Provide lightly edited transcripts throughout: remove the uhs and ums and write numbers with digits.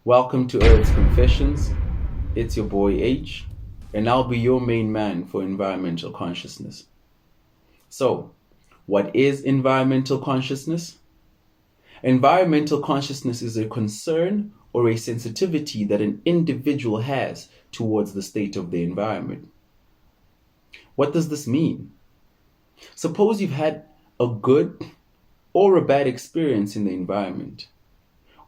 Welcome to Earth's Confessions. It's your boy H, and I'll be your main man for environmental consciousness. So, what is environmental consciousness? Environmental consciousness is a concern or a sensitivity that an individual has towards the state of the environment. What does this mean? Suppose you've had a good or a bad experience in the environment,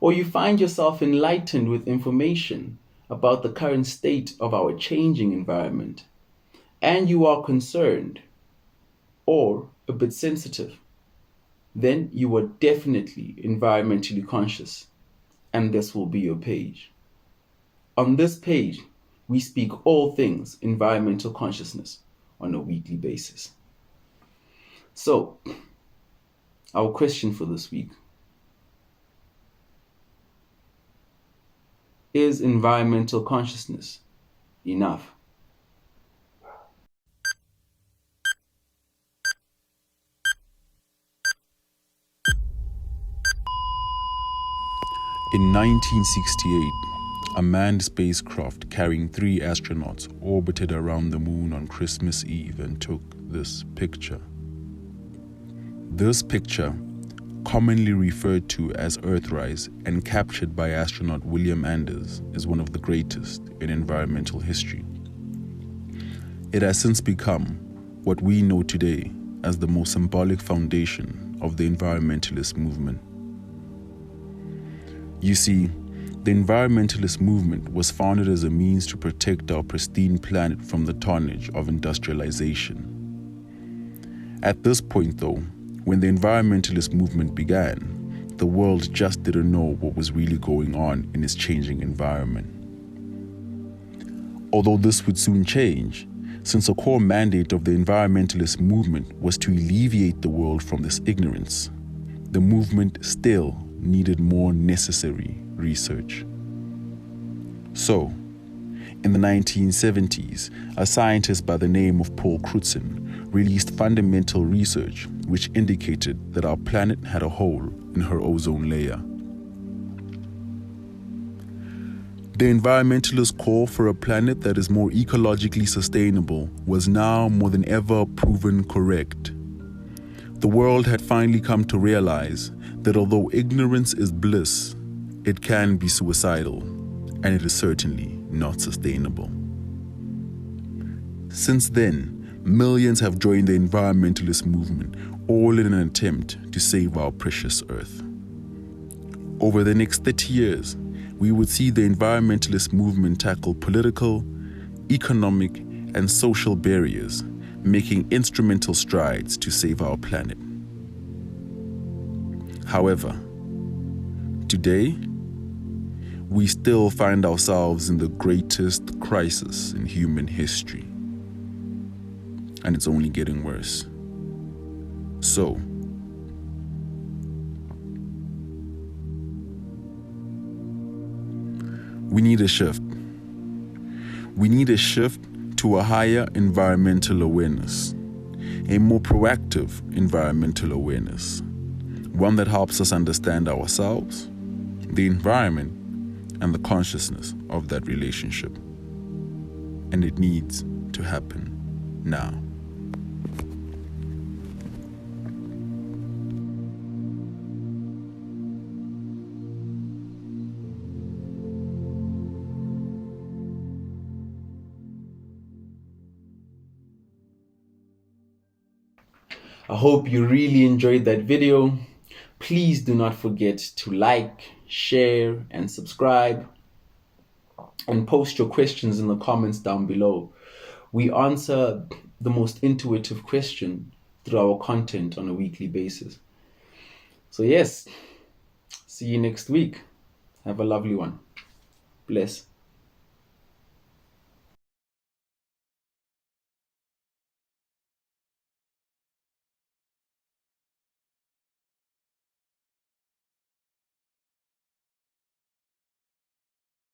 or you find yourself enlightened with information about the current state of our changing environment, and you are concerned or a bit sensitive, then you are definitely environmentally conscious, and this will be your page. On this page, we speak all things environmental consciousness on a weekly basis. So, our question for this week: is environmental consciousness enough? In 1968, a manned spacecraft carrying 3 astronauts orbited around the moon on Christmas Eve and took this picture. This picture, commonly referred to as Earthrise and captured by astronaut William Anders, is one of the greatest in environmental history. It has since become what we know today as the most symbolic foundation of the environmentalist movement. You see, the environmentalist movement was founded as a means to protect our pristine planet from the tarnish of industrialization. At this point, though, when the environmentalist movement began, the world just didn't know what was really going on in its changing environment. Although this would soon change, since a core mandate of the environmentalist movement was to alleviate the world from this ignorance, the movement still needed more necessary research. So, in the 1970s, a scientist by the name of Paul Crutzen released fundamental research which indicated that our planet had a hole in her ozone layer. The environmentalist call for a planet that is more ecologically sustainable was now more than ever proven correct. The world had finally come to realize that although ignorance is bliss, it can be suicidal, and it is certainly not sustainable. Since then, millions have joined the environmentalist movement, all in an attempt to save our precious Earth. Over the next 30 years, we would see the environmentalist movement tackle political, economic, and social barriers, making instrumental strides to save our planet. However, today, we still find ourselves in the greatest crisis in human history. And it's only getting worse. So, we need a shift. We need a shift to a higher environmental awareness, a more proactive environmental awareness, one that helps us understand ourselves, the environment, and the consciousness of that relationship. And it needs to happen now. I hope you really enjoyed that video. Please do not forget to like, share, and subscribe, and post your questions in the comments down below. We answer the most intuitive question through our content on a weekly basis. So yes, see you next week. Have a lovely one. Bless.